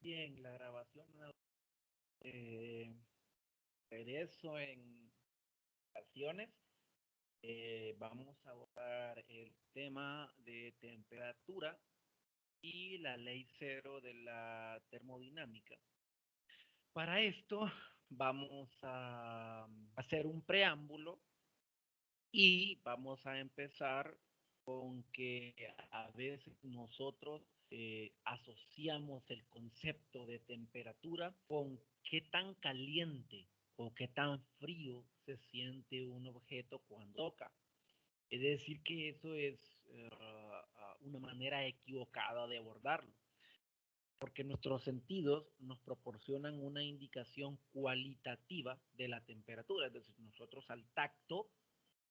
Bien, la grabación eh, regreso en ocasiones. Vamos a abordar el tema de temperatura y la ley cero de la termodinámica. Para esto vamos a hacer un preámbulo y vamos a empezar con que a veces nosotros asociamos el concepto de temperatura con qué tan caliente o qué tan frío se siente un objeto cuando toca. Es decir, que eso es una manera equivocada de abordarlo, porque nuestros sentidos nos proporcionan una indicación cualitativa de la temperatura, es decir, nosotros al tacto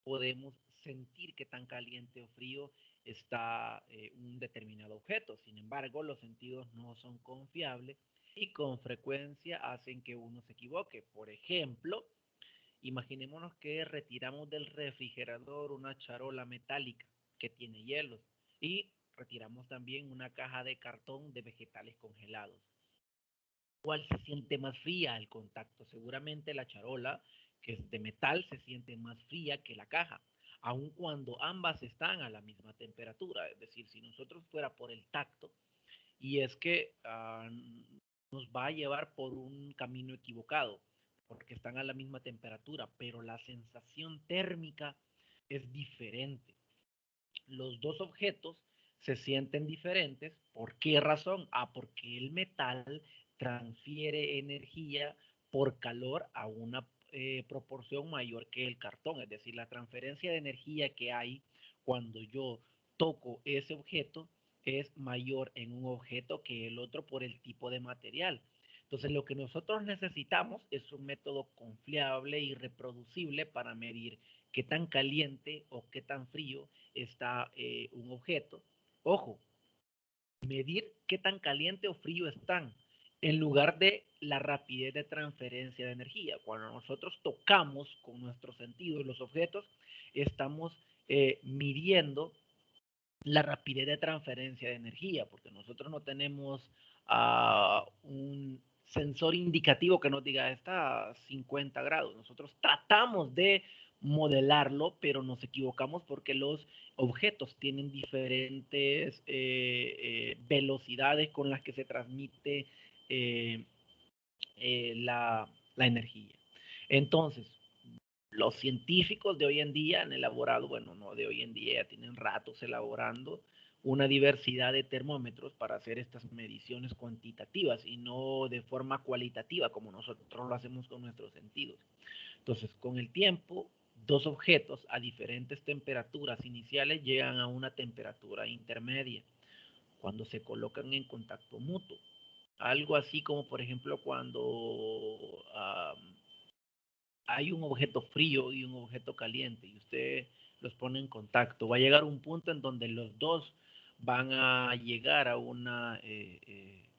podemos sentir qué tan caliente o frío está un determinado objeto. Sin embargo, los sentidos no son confiables y con frecuencia hacen que uno se equivoque. Por ejemplo, imaginémonos que retiramos del refrigerador una charola metálica que tiene hielos y retiramos también una caja de cartón de vegetales congelados. ¿Cuál se siente más fría al contacto? Seguramente la charola, que es de metal, se siente más fría que la caja, aun cuando ambas están a la misma temperatura. Es decir, si nosotros fuera por el tacto, y es que nos va a llevar por un camino equivocado, porque están a la misma temperatura, pero la sensación térmica es diferente. Los dos objetos se sienten diferentes. ¿Por qué razón? Porque el metal transfiere energía por calor a una proporción mayor que el cartón. Es decir, la transferencia de energía que hay cuando yo toco ese objeto es mayor en un objeto que el otro por el tipo de material. Entonces, lo que nosotros necesitamos es un método confiable y reproducible para medir qué tan caliente o qué tan frío está un objeto. Ojo, medir qué tan caliente o frío están en lugar de la rapidez de transferencia de energía. Cuando nosotros tocamos con nuestros sentidos los objetos, estamos midiendo la rapidez de transferencia de energía, porque nosotros no tenemos un sensor indicativo que nos diga está a 50 grados. Nosotros tratamos de modelarlo, pero nos equivocamos porque los objetos tienen diferentes velocidades con las que se transmite eh, la energía. Entonces, los científicos de hoy en día han elaborado, bueno, no de hoy en día, ya tienen ratos elaborando una diversidad de termómetros para hacer estas mediciones cuantitativas y no de forma cualitativa como nosotros lo hacemos con nuestros sentidos. Entonces, con el tiempo, dos objetos a diferentes temperaturas iniciales llegan a una temperatura intermedia cuando se colocan en contacto mutuo. Algo así como, por ejemplo, cuando hay un objeto frío y un objeto caliente y usted los pone en contacto, va a llegar un punto en donde los dos van a llegar a una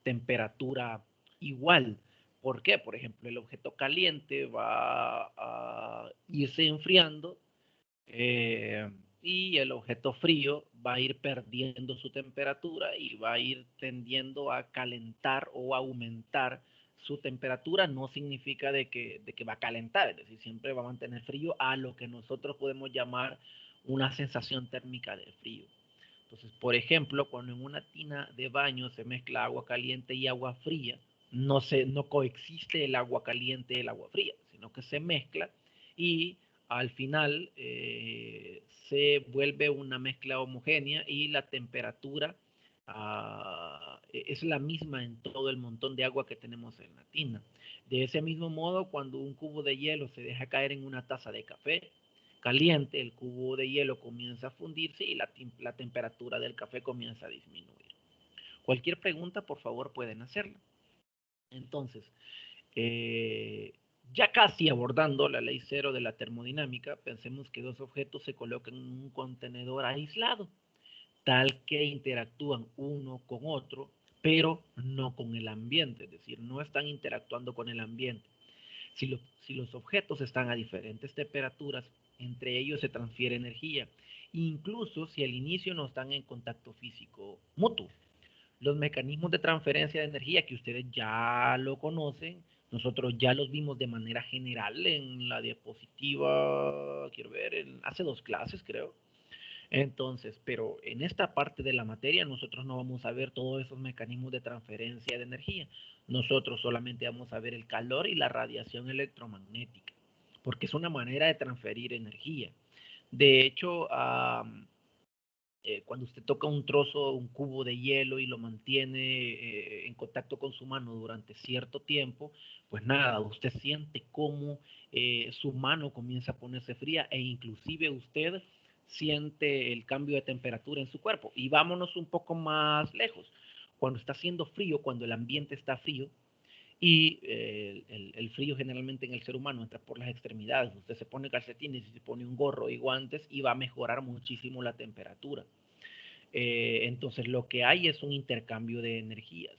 temperatura igual. ¿Por qué? Por ejemplo, el objeto caliente va a irse enfriando eh, y el objeto frío va a ir perdiendo su temperatura y va a ir tendiendo a calentar o a aumentar su temperatura. No significa de que va a calentar, es decir, siempre va a mantener frío a lo que nosotros podemos llamar una sensación térmica de frío. Entonces, por ejemplo, cuando en una tina de baño se mezcla agua caliente y agua fría, no coexiste el agua caliente y el agua fría, sino que se mezcla y al final se vuelve una mezcla homogénea y la temperatura es la misma en todo el montón de agua que tenemos en la tina. De ese mismo modo, cuando un cubo de hielo se deja caer en una taza de café caliente, el cubo de hielo comienza a fundirse y la temperatura del café comienza a disminuir. Cualquier pregunta, por favor, pueden hacerla. Entonces, eh, ya casi abordando la ley cero de la termodinámica, pensemos que dos objetos se colocan en un contenedor aislado, tal que interactúan uno con otro, pero no con el ambiente, es decir, no están interactuando con el ambiente. Si los objetos están a diferentes temperaturas, entre ellos se transfiere energía, incluso si al inicio no están en contacto físico mutuo. Los mecanismos de transferencia de energía que ustedes ya lo conocen, nosotros ya los vimos de manera general en la diapositiva, quiero ver, hace 2 clases creo. Entonces, pero en esta parte de la materia nosotros no vamos a ver todos esos mecanismos de transferencia de energía. Nosotros solamente vamos a ver el calor y la radiación electromagnética, porque es una manera de transferir energía. De hecho, cuando usted toca un trozo, un cubo de hielo y lo mantiene en contacto con su mano durante cierto tiempo, pues nada, usted siente cómo su mano comienza a ponerse fría e inclusive usted siente el cambio de temperatura en su cuerpo. Y vámonos un poco más lejos. Cuando está haciendo frío, cuando el ambiente está frío, y el frío generalmente en el ser humano entra por las extremidades. Usted se pone calcetines y se pone un gorro y guantes y va a mejorar muchísimo la temperatura. Entonces lo que hay es un intercambio de energías.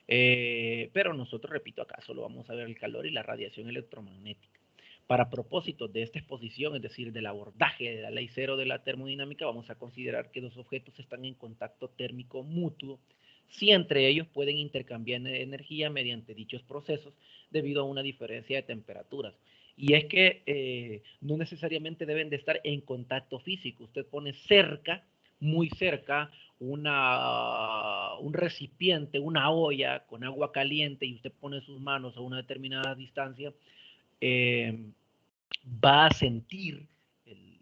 Pero nosotros, repito, acá solo vamos a ver el calor y la radiación electromagnética. Para propósitos de esta exposición, es decir, del abordaje de la ley cero de la termodinámica, vamos a considerar que dos objetos están en contacto térmico mutuo si entre ellos pueden intercambiar energía mediante dichos procesos debido a una diferencia de temperaturas. Y es que no necesariamente deben de estar en contacto físico. Usted pone cerca, muy cerca, un recipiente, una olla con agua caliente y usted pone sus manos a una determinada distancia, va a sentir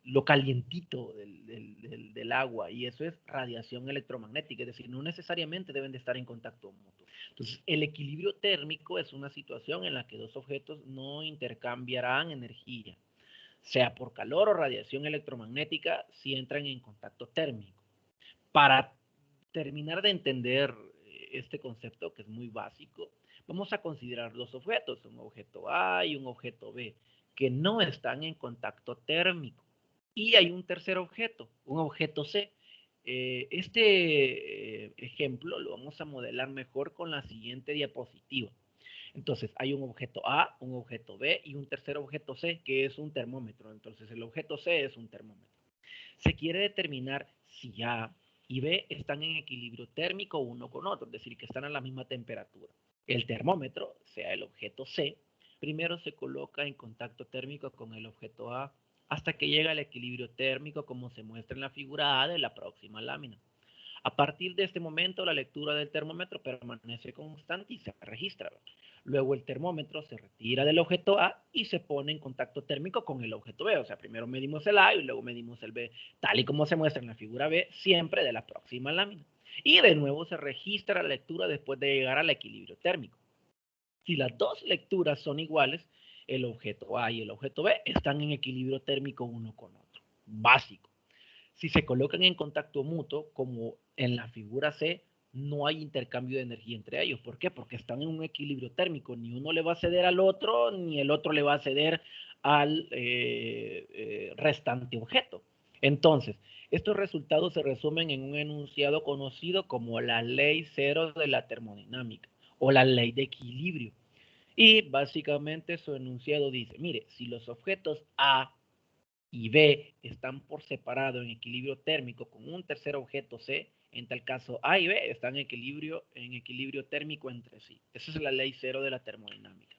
lo calientito del agua, y eso es radiación electromagnética, es decir, no necesariamente deben de estar en contacto mutuo. Entonces, el equilibrio térmico es una situación en la que dos objetos no intercambiarán energía, sea por calor o radiación electromagnética, si entran en contacto térmico. Para terminar de entender este concepto, que es muy básico, vamos a considerar dos objetos, un objeto A y un objeto B, que no están en contacto térmico. Y hay un tercer objeto, un objeto C. Este ejemplo lo vamos a modelar mejor con la siguiente diapositiva. Entonces, hay un objeto A, un objeto B y un tercer objeto C, que es un termómetro. Entonces, el objeto C es un termómetro. Se quiere determinar si A y B están en equilibrio térmico uno con otro, es decir, que están a la misma temperatura. El termómetro, sea el objeto C, primero se coloca en contacto térmico con el objeto A hasta que llega al equilibrio térmico, como se muestra en la figura A de la próxima lámina. A partir de este momento, la lectura del termómetro permanece constante y se registra. Luego el termómetro se retira del objeto A y se pone en contacto térmico con el objeto B. O sea, primero medimos el A y luego medimos el B, tal y como se muestra en la figura B, siempre de la próxima lámina. Y de nuevo se registra la lectura después de llegar al equilibrio térmico. Si las dos lecturas son iguales, el objeto A y el objeto B están en equilibrio térmico uno con otro. Básico. Si se colocan en contacto mutuo, como en la figura C, no hay intercambio de energía entre ellos. ¿Por qué? Porque están en un equilibrio térmico. Ni uno le va a ceder al otro, ni el otro le va a ceder al restante objeto. Entonces, estos resultados se resumen en un enunciado conocido como la ley cero de la termodinámica o la ley de equilibrio. Y básicamente su enunciado dice, mire, si los objetos A y B están por separado en equilibrio térmico con un tercer objeto C, en tal caso A y B están en equilibrio térmico entre sí. Esa es la ley cero de la termodinámica.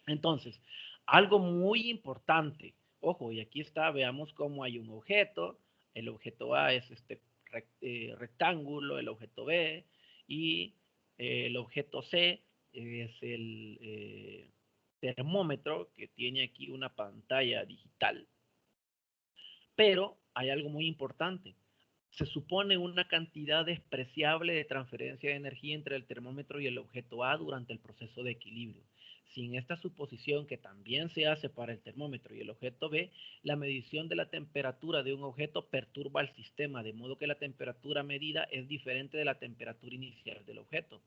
Entonces, algo muy importante, ojo, y aquí está, veamos cómo hay un objeto, el objeto A es este rectángulo, el objeto B, y el objeto C es el termómetro que tiene aquí una pantalla digital. Pero hay algo muy importante. Se supone una cantidad despreciable de transferencia de energía entre el termómetro y el objeto A durante el proceso de equilibrio. Sin esta suposición, que también se hace para el termómetro y el objeto B, la medición de la temperatura de un objeto perturba el sistema, de modo que la temperatura medida es diferente de la temperatura inicial del objeto.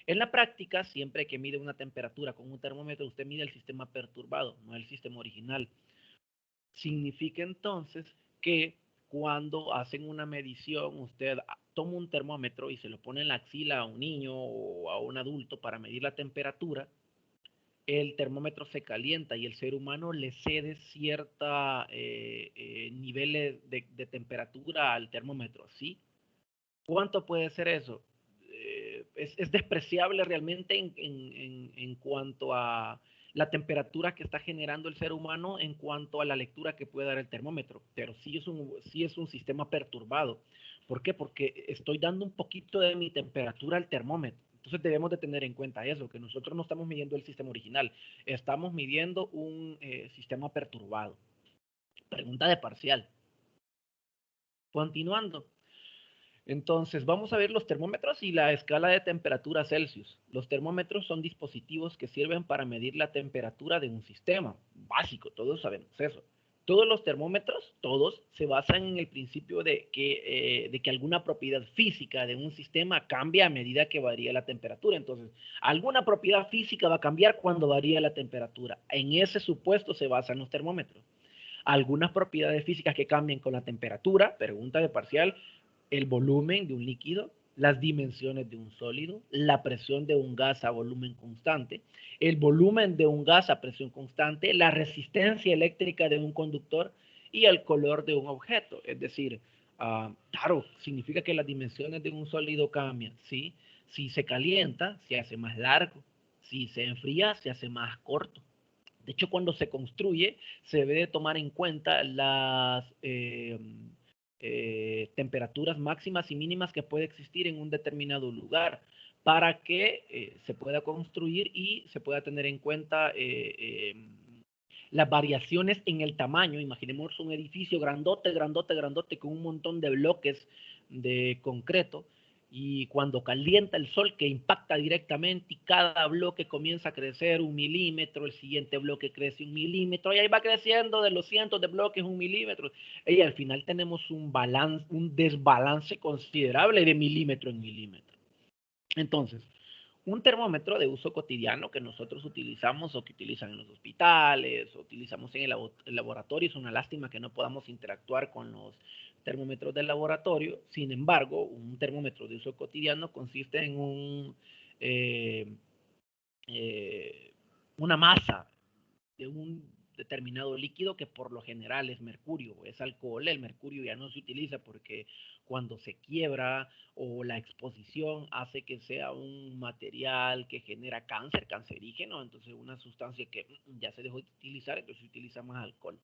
En la práctica, siempre que mide una temperatura con un termómetro, usted mide el sistema perturbado, no el sistema original. Significa entonces que cuando hacen una medición, usted toma un termómetro y se lo pone en la axila a un niño o a un adulto para medir la temperatura, el termómetro se calienta y el ser humano le cede cierta niveles de temperatura al termómetro, ¿sí? ¿Cuánto puede ser eso? es despreciable realmente en cuanto a la temperatura que está generando el ser humano en cuanto a la lectura que puede dar el termómetro, pero sí es un sistema perturbado. ¿Por qué? Porque estoy dando un poquito de mi temperatura al termómetro. Entonces debemos de tener en cuenta eso, que nosotros no estamos midiendo el sistema original, estamos midiendo un sistema perturbado. Pregunta de parcial. Continuando. Entonces, vamos a ver los termómetros y la escala de temperatura Celsius. Los termómetros son dispositivos que sirven para medir la temperatura de un sistema. Básico, todos sabemos eso. Todos los termómetros, todos, se basan en el principio de que alguna propiedad física de un sistema cambia a medida que varía la temperatura. Entonces, alguna propiedad física va a cambiar cuando varía la temperatura. En ese supuesto se basan los termómetros. Algunas propiedades físicas que cambian con la temperatura, pregunta de parcial, el volumen de un líquido, las dimensiones de un sólido, la presión de un gas a volumen constante, el volumen de un gas a presión constante, la resistencia eléctrica de un conductor y el color de un objeto. Es decir, claro, significa que las dimensiones de un sólido cambian, ¿sí? Si se calienta, se hace más largo. Si se enfría, se hace más corto. De hecho, cuando se construye, se debe de tomar en cuenta las temperaturas máximas y mínimas que puede existir en un determinado lugar para que se pueda construir y se pueda tener en cuenta las variaciones en el tamaño. Imaginemos un edificio grandote, grandote, grandote con un montón de bloques de concreto y cuando calienta el sol que impacta directamente y cada bloque comienza a crecer 1 milímetro, el siguiente bloque crece 1 milímetro y ahí va creciendo de los cientos de bloques 1 milímetro y al final tenemos un desbalance considerable de milímetro en milímetro. Entonces, un termómetro de uso cotidiano que nosotros utilizamos o que utilizan en los hospitales o utilizamos en el laboratorio, es una lástima que no podamos interactuar con los termómetros del laboratorio. Sin embargo, un termómetro de uso cotidiano consiste en eh, una masa de un determinado líquido que por lo general es mercurio, es alcohol. El mercurio ya no se utiliza porque cuando se quiebra o la exposición hace que sea un material que genera cáncer, cancerígeno, entonces una sustancia que ya se dejó de utilizar, entonces se utiliza más alcohol.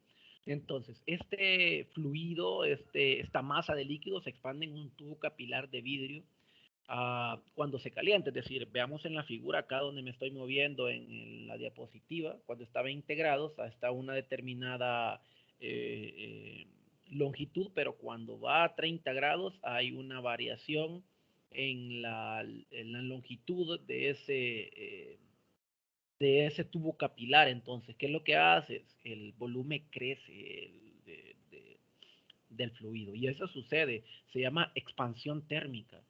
Entonces, este fluido, esta masa de líquido se expande en un tubo capilar de vidrio cuando se calienta. Es decir, veamos en la figura acá donde me estoy moviendo en la diapositiva, cuando estaba integrado hasta una determinada eh, eh, longitud, pero cuando va a 30 grados hay una variación en la longitud de ese tubo capilar. Entonces, ¿qué es lo que hace? El volumen crece del fluido. Y eso sucede, se llama expansión térmica.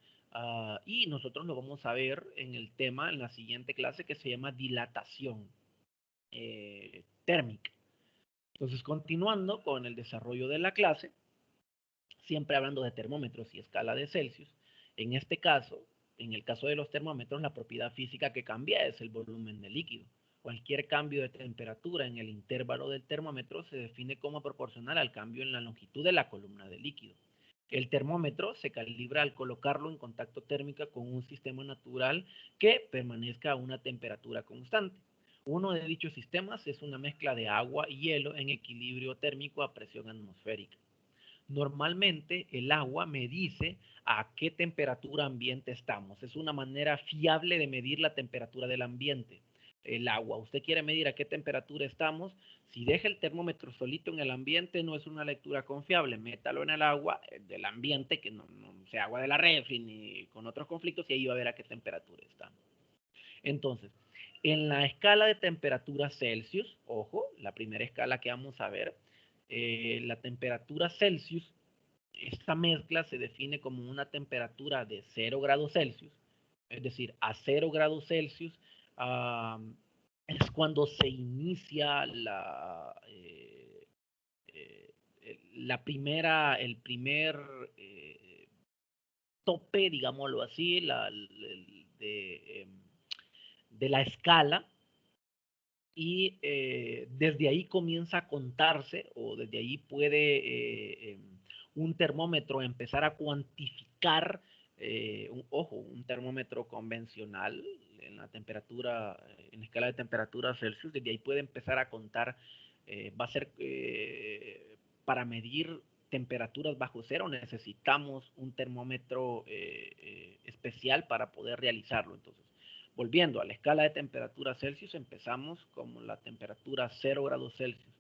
Y nosotros lo vamos a ver en el tema, en la siguiente clase, que se llama dilatación térmica. Entonces, continuando con el desarrollo de la clase, siempre hablando de termómetros y escala de Celsius, en este caso, en el caso de los termómetros, la propiedad física que cambia es el volumen del líquido. Cualquier cambio de temperatura en el intervalo del termómetro se define como proporcional al cambio en la longitud de la columna de líquido. El termómetro se calibra al colocarlo en contacto térmico con un sistema natural que permanezca a una temperatura constante. Uno de dichos sistemas es una mezcla de agua y hielo en equilibrio térmico a presión atmosférica. Normalmente el agua me dice a qué temperatura ambiente estamos. Es una manera fiable de medir la temperatura del ambiente. El agua, usted quiere medir a qué temperatura estamos. Si deja el termómetro solito en el ambiente, no es una lectura confiable. Métalo en el agua del ambiente, que no sea agua de la refri ni con otros conflictos, y ahí va a ver a qué temperatura estamos. Entonces, en la escala de temperatura Celsius, ojo, la primera escala que vamos a ver, la temperatura Celsius, esta mezcla se define como una temperatura de 0 grados Celsius, es decir, a 0 grados Celsius es cuando se inicia el primer tope, digámoslo así, de la escala, y desde ahí comienza a contarse o desde ahí puede un termómetro empezar a cuantificar un termómetro convencional en la temperatura, en la escala de temperatura Celsius, desde ahí puede empezar a contar, va a ser para medir temperaturas bajo cero necesitamos un termómetro especial para poder realizarlo. Entonces, volviendo a la escala de temperatura Celsius, empezamos con la temperatura 0 grados Celsius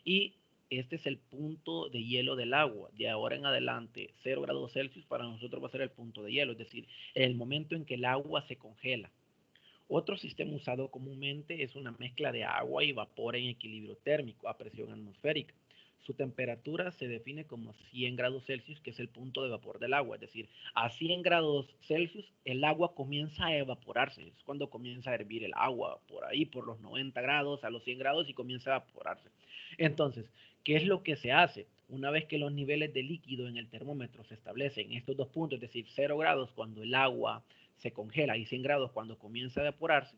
y este es el punto de hielo del agua. De ahora en adelante, 0 grados Celsius para nosotros va a ser el punto de hielo, es decir, el momento en que el agua se congela. Otro sistema usado comúnmente es una mezcla de agua y vapor en equilibrio térmico a presión atmosférica. Su temperatura se define como 100 grados Celsius, que es el punto de vapor del agua. Es decir, a 100 grados Celsius el agua comienza a evaporarse. Es cuando comienza a hervir el agua, por ahí, por los 90 grados, a los 100 grados y comienza a evaporarse. Entonces, ¿qué es lo que se hace? Una vez que los niveles de líquido en el termómetro se establecen en estos dos puntos, es decir, 0 grados cuando el agua se congela y 100 grados cuando comienza a evaporarse,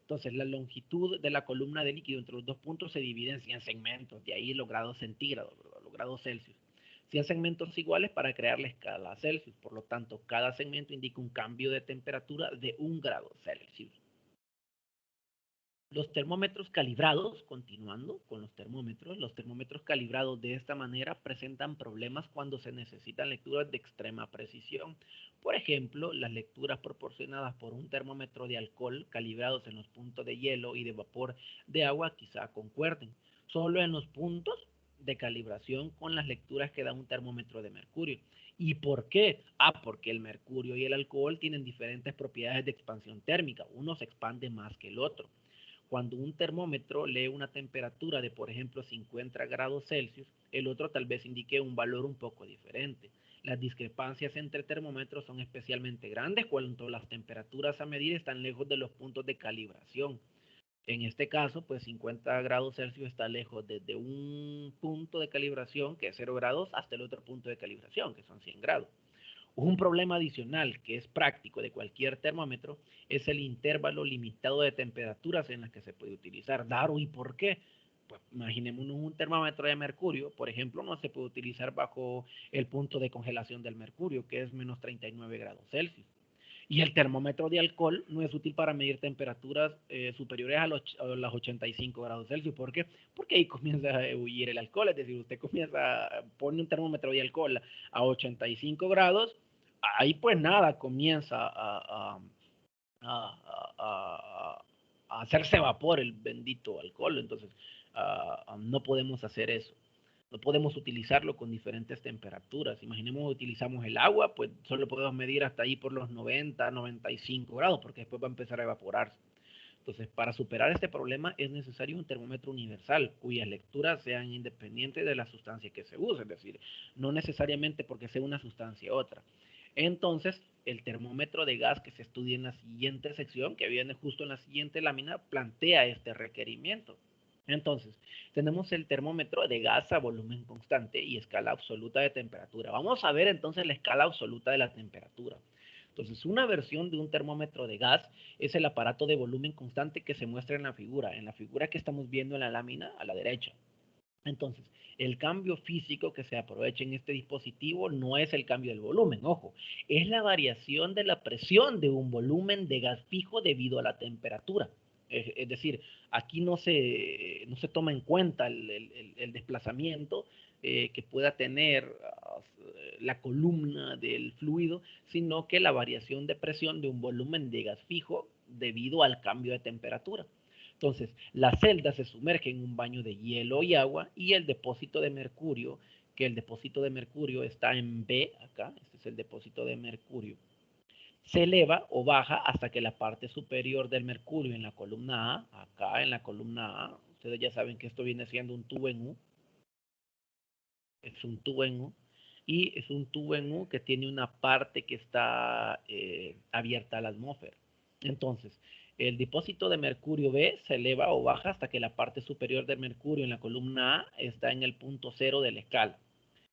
entonces la longitud de la columna de líquido entre los dos puntos se divide en 100 segmentos, de ahí los grados centígrados, los grados Celsius. 100 segmentos iguales para crear la escala Celsius, por lo tanto cada segmento indica un cambio de temperatura de 1 grado Celsius. Los termómetros calibrados, continuando con los termómetros calibrados de esta manera presentan problemas cuando se necesitan lecturas de extrema precisión. Por ejemplo, las lecturas proporcionadas por un termómetro de alcohol calibrados en los puntos de hielo y de vapor de agua quizá concuerden, solo en los puntos de calibración con las lecturas que da un termómetro de mercurio. ¿Y por qué? Porque el mercurio y el alcohol tienen diferentes propiedades de expansión térmica. Uno se expande más que el otro. Cuando un termómetro lee una temperatura de, por ejemplo, 50 grados Celsius, el otro tal vez indique un valor un poco diferente. Las discrepancias entre termómetros son especialmente grandes cuando las temperaturas a medir están lejos de los puntos de calibración. En este caso, pues 50 grados Celsius está lejos desde un punto de calibración, que es 0 grados, hasta el otro punto de calibración, que son 100 grados. Un problema adicional que es práctico de cualquier termómetro es el intervalo limitado de temperaturas en las que se puede utilizar. Daro, ¿y por qué? Pues imaginémonos un termómetro de mercurio, por ejemplo, no se puede utilizar bajo el punto de congelación del mercurio, que es menos 39 grados Celsius. Y el termómetro de alcohol no es útil para medir temperaturas superiores a los 85 grados Celsius. ¿Por qué? Porque ahí comienza a huir el alcohol. Es decir, usted pone un termómetro de alcohol a 85 grados, ahí pues nada, comienza a hacerse vapor el bendito alcohol. Entonces, no podemos hacer eso. No podemos utilizarlo con diferentes temperaturas. Imaginemos utilizamos el agua, pues solo podemos medir hasta ahí por los 90, 95 grados, porque después va a empezar a evaporarse. Entonces, para superar este problema es necesario un termómetro universal, cuyas lecturas sean independientes de la sustancia que se use, es decir, no necesariamente porque sea una sustancia u otra. Entonces, el termómetro de gas que se estudia en la siguiente sección, que viene justo en la siguiente lámina, plantea este requerimiento. Entonces, tenemos el termómetro de gas a volumen constante y escala absoluta de temperatura. Vamos a ver entonces la escala absoluta de la temperatura. Entonces, una versión de un termómetro de gas es el aparato de volumen constante que se muestra en la figura que estamos viendo en la lámina a la derecha. Entonces, el cambio físico que se aprovecha en este dispositivo no es el cambio del volumen, ojo, es la variación de la presión de un volumen de gas fijo debido a la temperatura. Es decir, aquí no se toma en cuenta el desplazamiento que pueda tener la columna del fluido, sino que la variación de presión de un volumen de gas fijo debido al cambio de temperatura. Entonces, la celda se sumerge en un baño de hielo y agua y el depósito de mercurio, que el depósito de mercurio está en B, acá, este es el depósito de mercurio, se eleva o baja hasta que la parte superior del mercurio en la columna A, acá en la columna A, ustedes ya saben que esto viene siendo un tubo en U, es un tubo en U, y es un tubo en U que tiene una parte que está abierta a la atmósfera. Entonces, el depósito de mercurio B se eleva o baja hasta que la parte superior del mercurio en la columna A está en el punto cero de la escala.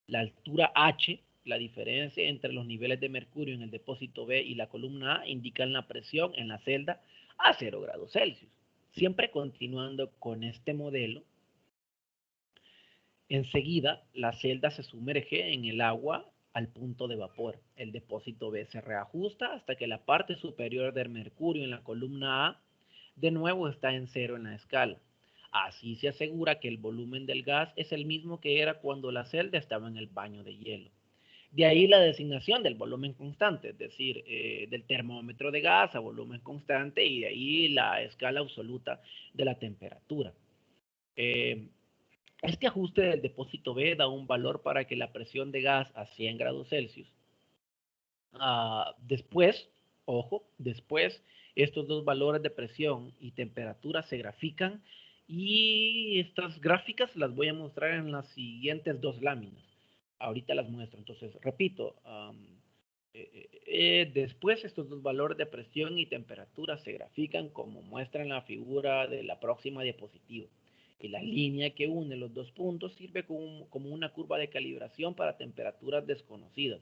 La altura H, la diferencia entre los niveles de mercurio en el depósito B y la columna A, indican la presión en la celda a 0 grados Celsius. Siempre continuando con este modelo, enseguida la celda se sumerge en el agua al punto de vapor. El depósito B se reajusta hasta que la parte superior del mercurio en la columna A de nuevo está en cero en la escala. Así se asegura que el volumen del gas es el mismo que era cuando la celda estaba en el baño de hielo. De ahí la designación del volumen constante, es decir, del termómetro de gas a volumen constante, y de ahí la escala absoluta de la temperatura. Este ajuste del depósito B da un valor para que la presión de gas a 100 grados Celsius. Después, ojo, después estos dos valores de presión y temperatura se grafican, y estas gráficas las voy a mostrar en las siguientes dos láminas. Ahorita las muestro. Entonces, repito, después estos dos valores de presión y temperatura se grafican como muestra en la figura de la próxima diapositiva. Y la línea que une los dos puntos sirve como una curva de calibración para temperaturas desconocidas.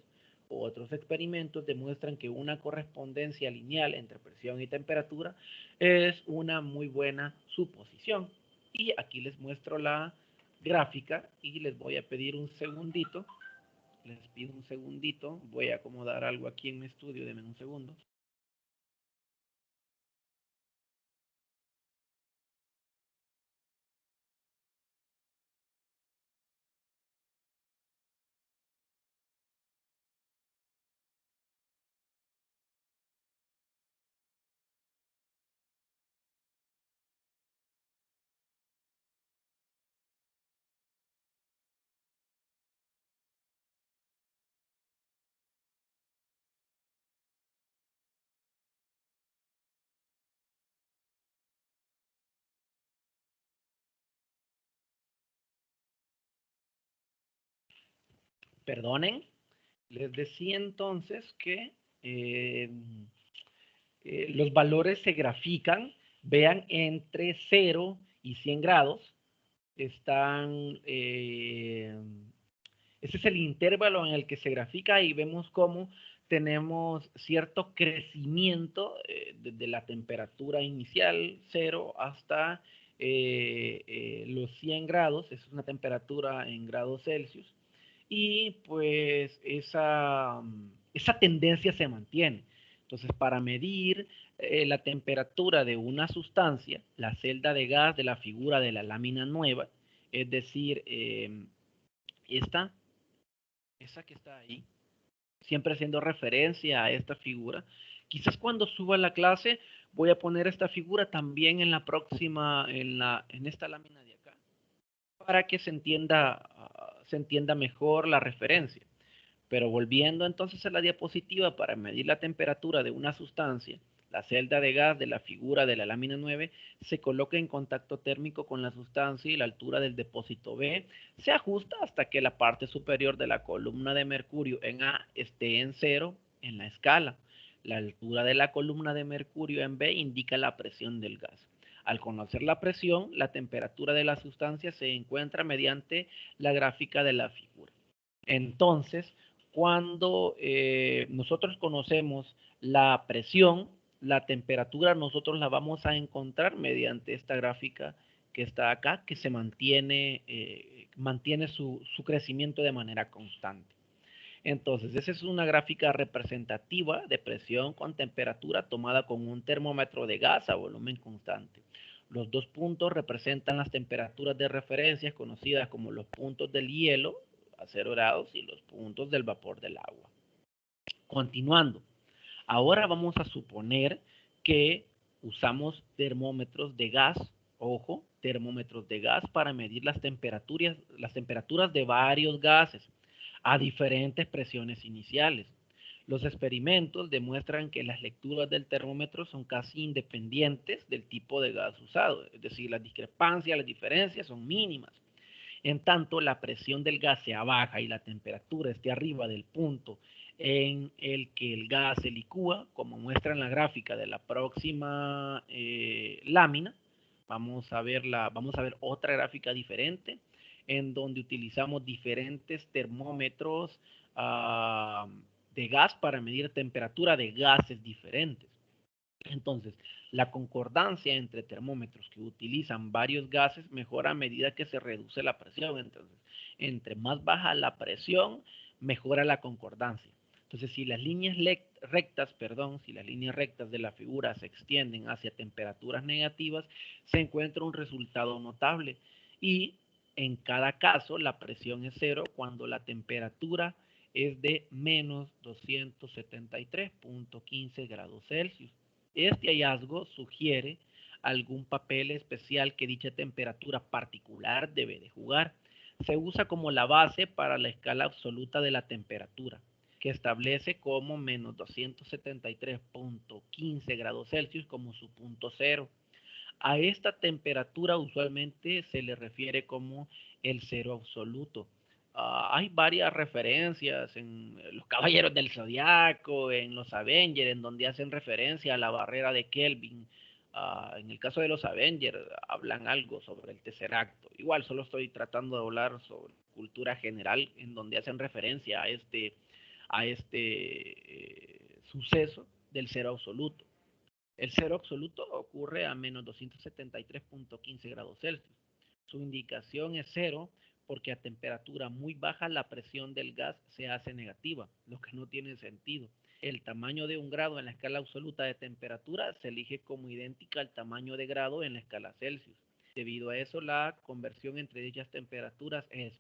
Otros experimentos demuestran que una correspondencia lineal entre presión y temperatura es una muy buena suposición. Y aquí les muestro la gráfica y les voy a pedir un segundito. Les pido un segundito. Voy a acomodar algo aquí en mi estudio. Denme un segundo. Perdonen. Les decía entonces que los valores se grafican. Vean, entre 0 y 100 grados están... ese es el intervalo en el que se grafica, y vemos cómo tenemos cierto crecimiento desde la temperatura inicial, 0, hasta los 100 grados. Es una temperatura en grados Celsius. Y pues esa tendencia se mantiene. Entonces, para medir la temperatura de una sustancia, la celda de gas de la figura de la lámina nueva, es decir, esta, esa que está ahí, siempre haciendo referencia a esta figura. Quizás cuando suba la clase voy a poner esta figura también en la próxima, en esta lámina de acá, para que se entienda mejor la referencia. Pero volviendo entonces a la diapositiva, para medir la temperatura de una sustancia, la celda de gas de la figura de la lámina 9 se coloca en contacto térmico con la sustancia, y la altura del depósito B se ajusta hasta que la parte superior de la columna de mercurio en A esté en cero en la escala. La altura de la columna de mercurio en B indica la presión del gas. Al conocer la presión, la temperatura de la sustancia se encuentra mediante la gráfica de la figura. Entonces, cuando nosotros conocemos la presión, la temperatura nosotros la vamos a encontrar mediante esta gráfica que está acá, que se mantiene su crecimiento de manera constante. Entonces, esa es una gráfica representativa de presión con temperatura tomada con un termómetro de gas a volumen constante. Los dos puntos representan las temperaturas de referencia conocidas como los puntos del hielo a 0 grados y los puntos del vapor del agua. Continuando, ahora vamos a suponer que usamos termómetros de gas, ojo, termómetros de gas para medir las temperaturas de varios gases a diferentes presiones iniciales. Los experimentos demuestran que las lecturas del termómetro son casi independientes del tipo de gas usado, es decir, las discrepancias, las diferencias son mínimas. En tanto, la presión del gas sea baja y la temperatura esté arriba del punto en el que el gas se licúa, como muestra en la gráfica de la próxima lámina. Vamos a ver otra gráfica diferente, en donde utilizamos diferentes termómetros de gas para medir temperatura de gases diferentes. Entonces, la concordancia entre termómetros que utilizan varios gases mejora a medida que se reduce la presión. Entonces, entre más baja la presión, mejora la concordancia. Entonces, si las líneas rectas, si las líneas rectas de la figura se extienden hacia temperaturas negativas, se encuentra un resultado notable. Y en cada caso, la presión es cero cuando la temperatura es de menos 273.15 grados Celsius. Este hallazgo sugiere algún papel especial que dicha temperatura particular debe de jugar. Se usa como la base para la escala absoluta de la temperatura, que establece como menos 273.15 grados Celsius como su punto cero. A esta temperatura usualmente se le refiere como el cero absoluto. Hay varias referencias en los Caballeros del Zodiaco, en los Avengers, en donde hacen referencia a la barrera de Kelvin. En el caso de los Avengers, hablan algo sobre el Tesseracto. Igual, solo estoy tratando de hablar sobre cultura general, en donde hacen referencia a este suceso del cero absoluto. El cero absoluto ocurre a menos 273.15 grados Celsius. Su indicación es cero porque a temperatura muy baja la presión del gas se hace negativa, lo que no tiene sentido. El tamaño de un grado en la escala absoluta de temperatura se elige como idéntica al tamaño de grado en la escala Celsius. Debido a eso, la conversión entre dichas temperaturas es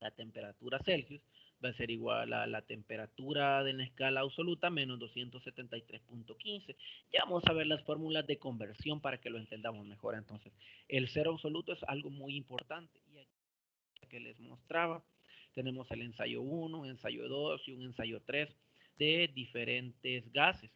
la temperatura Celsius va a ser igual a la temperatura de la escala absoluta menos 273.15. Ya vamos a ver las fórmulas de conversión para que lo entendamos mejor. Entonces, el cero absoluto es algo muy importante. Y aquí que les mostraba, tenemos el ensayo 1, ensayo 2 y un ensayo 3 de diferentes gases.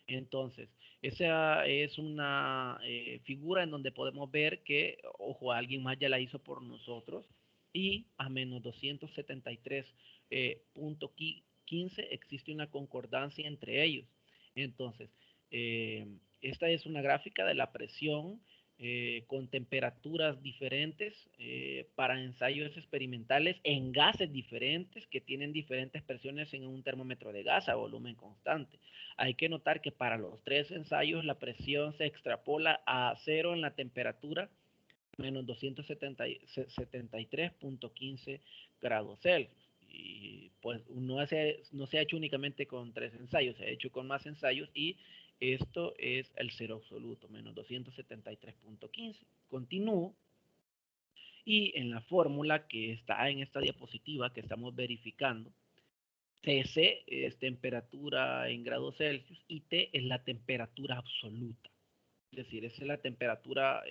Entonces, esa es una figura en donde podemos ver que, ojo, alguien más ya la hizo por nosotros, y a menos 273.15 existe una concordancia entre ellos. Entonces, esta es una gráfica de la presión con temperaturas diferentes para ensayos experimentales en gases diferentes que tienen diferentes presiones en un termómetro de gas a volumen constante. Hay que notar que para los tres ensayos la presión se extrapola a cero en la temperatura menos 273.15 grados Celsius. Y pues no se ha hecho únicamente con tres ensayos, se ha hecho con más ensayos y esto es el cero absoluto, menos 273.15. Continúo y en la fórmula que está en esta diapositiva que estamos verificando, Tc es temperatura en grados Celsius y T es la temperatura absoluta. Es decir, esa es la temperatura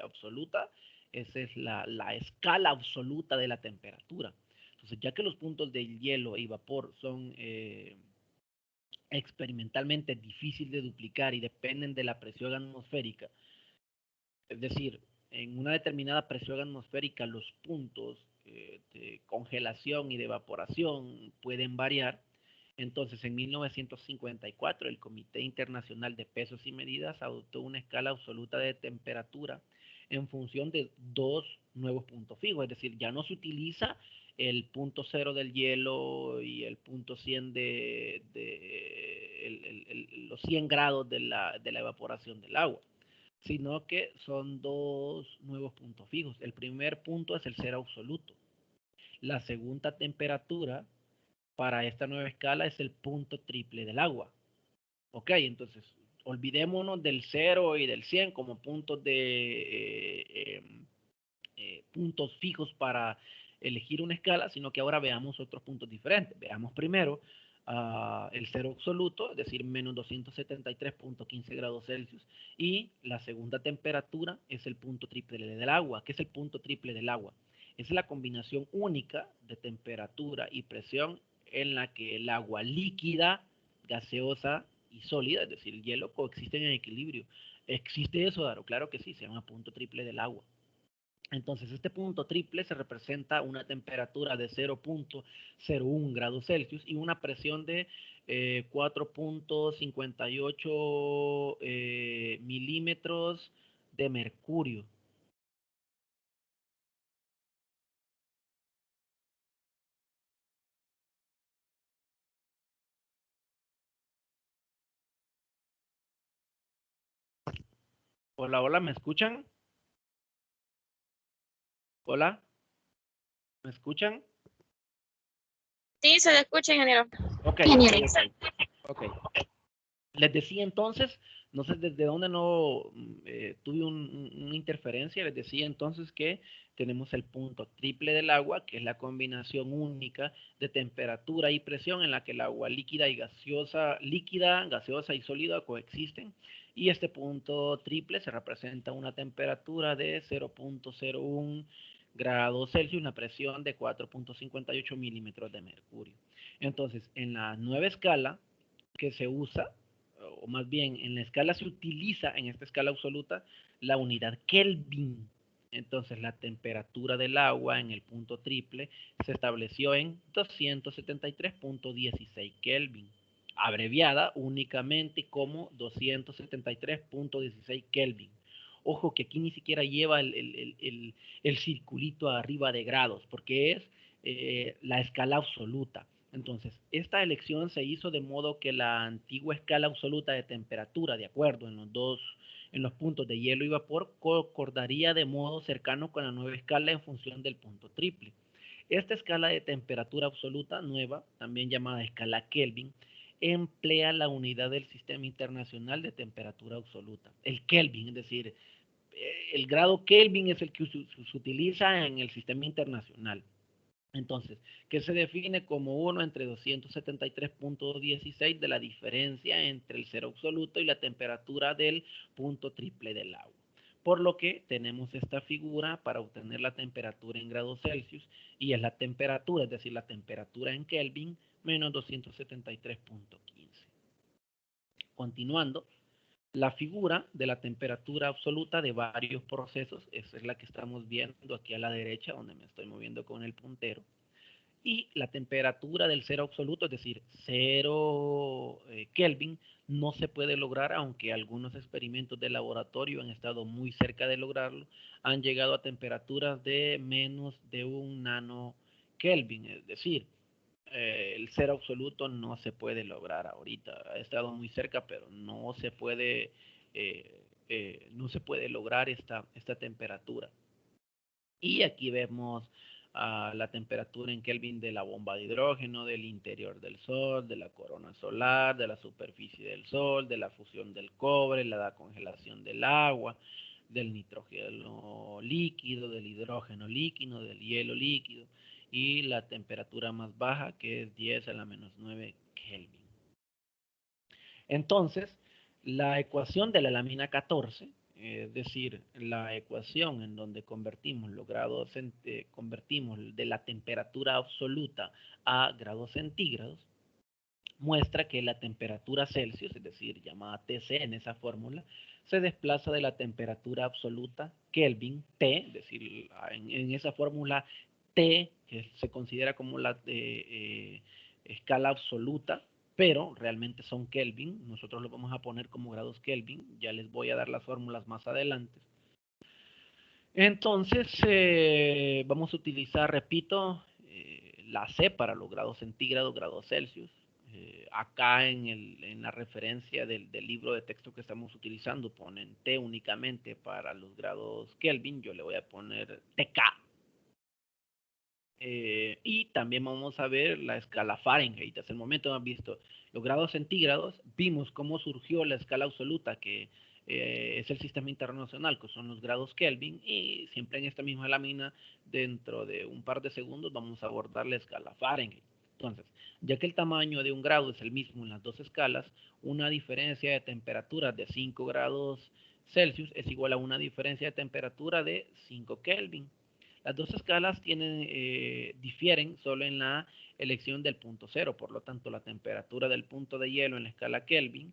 absoluta, esa es la escala absoluta de la temperatura. Entonces, ya que los puntos del hielo y vapor son experimentalmente difíciles de duplicar y dependen de la presión atmosférica, es decir, en una determinada presión atmosférica los puntos de congelación y de evaporación pueden variar. Entonces, en 1954, el Comité Internacional de Pesos y Medidas adoptó una escala absoluta de temperatura en función de dos nuevos puntos fijos. Es decir, ya no se utiliza el punto cero del hielo y el punto 100 los 100 grados de la evaporación del agua, sino que son dos nuevos puntos fijos. El primer punto es el cero absoluto. La segunda temperatura para esta nueva escala es el punto triple del agua. Ok, entonces olvidémonos del 0 y del 100 como puntos puntos fijos para elegir una escala, sino que ahora veamos otros puntos diferentes. Veamos primero el cero absoluto, es decir, menos 273.15 grados Celsius, y la segunda temperatura es el punto triple del agua. ¿Qué es el punto triple del agua? Es la combinación única de temperatura y presión en la que el agua líquida, gaseosa y sólida, es decir, el hielo, coexisten en equilibrio. ¿Existe eso, Daro? Claro que sí, se llama punto triple del agua. Entonces, este punto triple se representa una temperatura de 0.01 grados Celsius y una presión de 4.58 milímetros de mercurio. Hola, hola, ¿me escuchan? Hola, ¿me escuchan? Sí, se le escucha, ingeniero. Ok, ok. Les decía entonces, no sé desde dónde no tuve una interferencia, les decía entonces que tenemos el punto triple del agua, que es la combinación única de temperatura y presión en la que el agua líquida y gaseosa, gaseosa y sólida coexisten. Y este punto triple se representa una temperatura de 0.01 grados Celsius, una presión de 4.58 milímetros de mercurio. Entonces, en la nueva escala que se usa, o más bien en la escala se utiliza, en esta escala absoluta, la unidad Kelvin. Entonces la temperatura del agua en el punto triple se estableció en 273.16 Kelvin, abreviada únicamente como 273.16 Kelvin. Ojo que aquí ni siquiera lleva el circulito arriba de grados, porque es la escala absoluta. Entonces, esta elección se hizo de modo que la antigua escala absoluta de temperatura, de acuerdo en los puntos de hielo y vapor, concordaría de modo cercano con la nueva escala en función del punto triple. Esta escala de temperatura absoluta nueva, también llamada escala Kelvin, emplea la unidad del Sistema Internacional de Temperatura Absoluta, el Kelvin, es decir, el grado Kelvin es el que se utiliza en el Sistema Internacional. Entonces, que se define como 1 entre 273.16 de la diferencia entre el cero absoluto y la temperatura del punto triple del agua. Por lo que tenemos esta figura para obtener la temperatura en grados Celsius y es la temperatura, es decir, la temperatura en Kelvin menos 273.15. Continuando, la figura de la temperatura absoluta de varios procesos, esa es la que estamos viendo aquí a la derecha, donde me estoy moviendo con el puntero. Y la temperatura del cero absoluto, es decir, 0 Kelvin, no se puede lograr, aunque algunos experimentos de laboratorio han estado muy cerca de lograrlo, han llegado a temperaturas de menos de 1 nano Kelvin, es decir, el cero absoluto no se puede lograr ahorita, ha estado muy cerca, pero no se puede lograr esta temperatura. Y aquí vemos la temperatura en Kelvin de la bomba de hidrógeno, del interior del Sol, de la corona solar, de la superficie del Sol, de la fusión del cobre, la congelación del agua, del nitrógeno líquido, del hidrógeno líquido, del hielo líquido, y la temperatura más baja, que es 10 a la menos 9 Kelvin. Entonces, la ecuación de la lámina 14, es decir, la ecuación en donde convertimos los grados, convertimos de la temperatura absoluta a grados centígrados, muestra que la temperatura Celsius, es decir, llamada TC en esa fórmula, se desplaza de la temperatura absoluta Kelvin, T, es decir, en esa fórmula T, que se considera como la escala absoluta, pero realmente son Kelvin, nosotros lo vamos a poner como grados Kelvin, ya les voy a dar las fórmulas más adelante. Entonces, vamos a utilizar, repito, la C para los grados centígrados, grados Celsius. Acá en la referencia del libro de texto que estamos utilizando ponen T únicamente para los grados Kelvin, yo le voy a poner TK. Y también vamos a ver la escala Fahrenheit. Hasta el momento hemos visto los grados centígrados, vimos cómo surgió la escala absoluta, que es el sistema internacional, que son los grados Kelvin, y siempre en esta misma lámina, dentro de un par de segundos, vamos a abordar la escala Fahrenheit. Entonces, ya que el tamaño de un grado es el mismo en las dos escalas, una diferencia de temperatura de 5 grados Celsius es igual a una diferencia de temperatura de 5 Kelvin. Las dos escalas difieren solo en la elección del punto cero, por lo tanto la temperatura del punto de hielo en la escala Kelvin,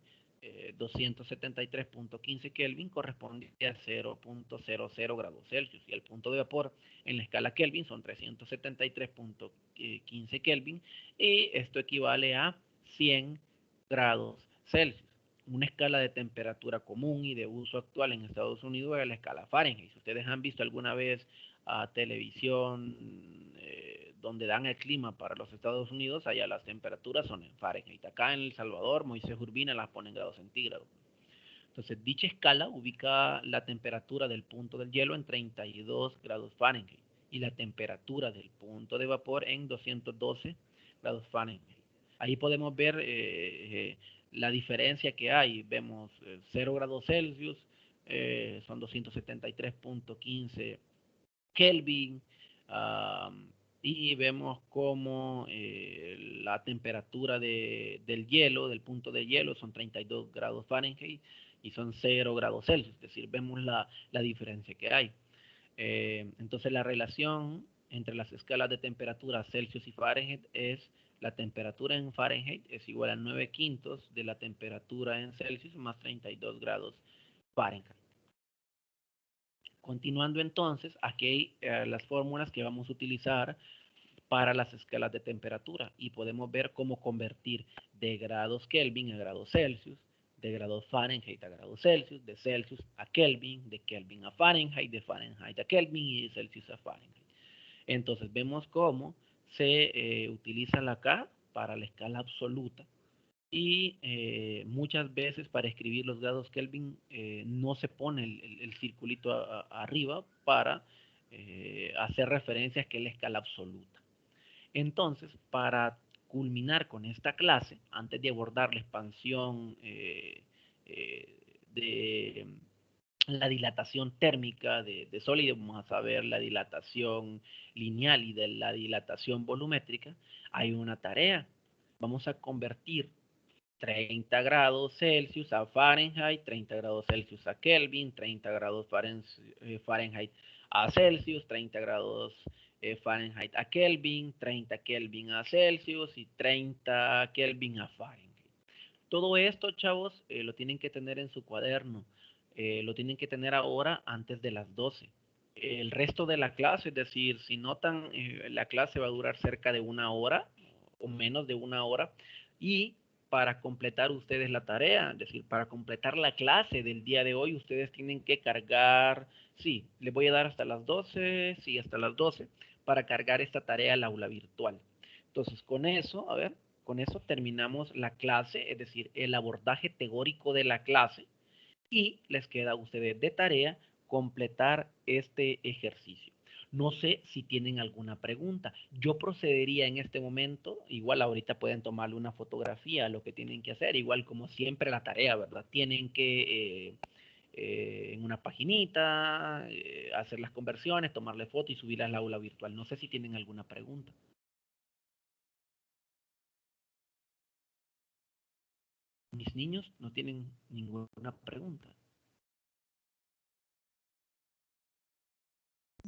273.15 Kelvin, corresponde a 0.00 grados Celsius, y el punto de vapor en la escala Kelvin son 373.15 Kelvin, y esto equivale a 100 grados Celsius. Una escala de temperatura común y de uso actual en Estados Unidos es la escala Fahrenheit. Si ustedes han visto alguna vez a televisión donde dan el clima para los Estados Unidos, allá las temperaturas son en Fahrenheit. Acá en El Salvador, Moisés Urbina las pone en grados centígrados. Entonces, dicha escala ubica la temperatura del punto del hielo en 32 grados Fahrenheit y la temperatura del punto de vapor en 212 grados Fahrenheit. Ahí podemos ver la diferencia que hay. Vemos 0 grados Celsius, son 273.15 Kelvin, y vemos cómo la temperatura del hielo, del punto de hielo, son 32 grados Fahrenheit y son 0 grados Celsius, es decir, vemos la diferencia que hay. Entonces la relación entre las escalas de temperatura Celsius y Fahrenheit es la temperatura en Fahrenheit es igual a 9 quintos de la temperatura en Celsius más 32 grados Fahrenheit. Continuando entonces, aquí hay las fórmulas que vamos a utilizar para las escalas de temperatura y podemos ver cómo convertir de grados Kelvin a grados Celsius, de grados Fahrenheit a grados Celsius, de Celsius a Kelvin, de Kelvin a Fahrenheit, de Fahrenheit a Kelvin y de Celsius a Fahrenheit. Entonces vemos cómo se utiliza la K para la escala absoluta y muchas veces para escribir los grados Kelvin no se pone el circulito arriba para hacer referencia a que es la escala absoluta. Entonces, para culminar con esta clase, antes de abordar la expansión de la dilatación térmica de sólidos, vamos a saber la dilatación lineal y de la dilatación volumétrica, hay una tarea. Vamos a convertir 30 grados Celsius a Fahrenheit, 30 grados Celsius a Kelvin, 30 grados Fahrenheit a Celsius, 30 grados Fahrenheit a Kelvin, 30 Kelvin a Celsius y 30 Kelvin a Fahrenheit. Todo esto, chavos, lo tienen que tener en su cuaderno. Lo tienen que tener ahora antes de las 12. El resto de la clase, es decir, si notan, la clase va a durar cerca de 1 hora o menos de 1 hora. Y para completar ustedes la tarea, es decir, para completar la clase del día de hoy, ustedes tienen que cargar, sí, les voy a dar hasta las 12, sí, hasta las 12, para cargar esta tarea al aula virtual. Entonces, con eso, a ver, con eso terminamos la clase, es decir, el abordaje teórico de la clase, y les queda a ustedes de tarea completar este ejercicio. No sé si tienen alguna pregunta. Yo procedería en este momento, igual ahorita pueden tomarle una fotografía a lo que tienen que hacer, igual como siempre la tarea, ¿verdad? Tienen que en una paginita, hacer las conversiones, tomarle foto y subirlas al aula virtual. No sé si tienen alguna pregunta. Mis niños no tienen ninguna pregunta.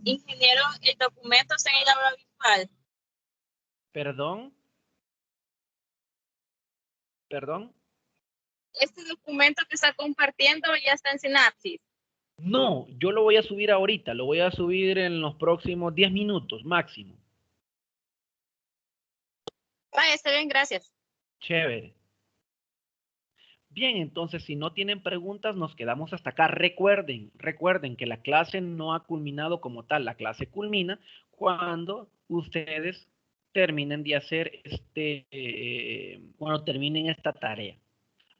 Ingeniero, el documento está en el aula virtual. ¿Perdón? ¿Perdón? Este documento que está compartiendo ya está en Synapsis. No, yo lo voy a subir ahorita, lo voy a subir en los próximos 10 minutos máximo. Vaya, está bien, gracias. Chévere. Bien, entonces si no tienen preguntas, nos quedamos hasta acá. Recuerden que la clase no ha culminado como tal. La clase culmina cuando ustedes terminen de hacer cuando terminen esta tarea.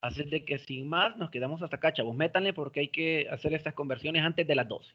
Así de que sin más, nos quedamos hasta acá, chavos. Métanle porque hay que hacer estas conversiones antes de las 12.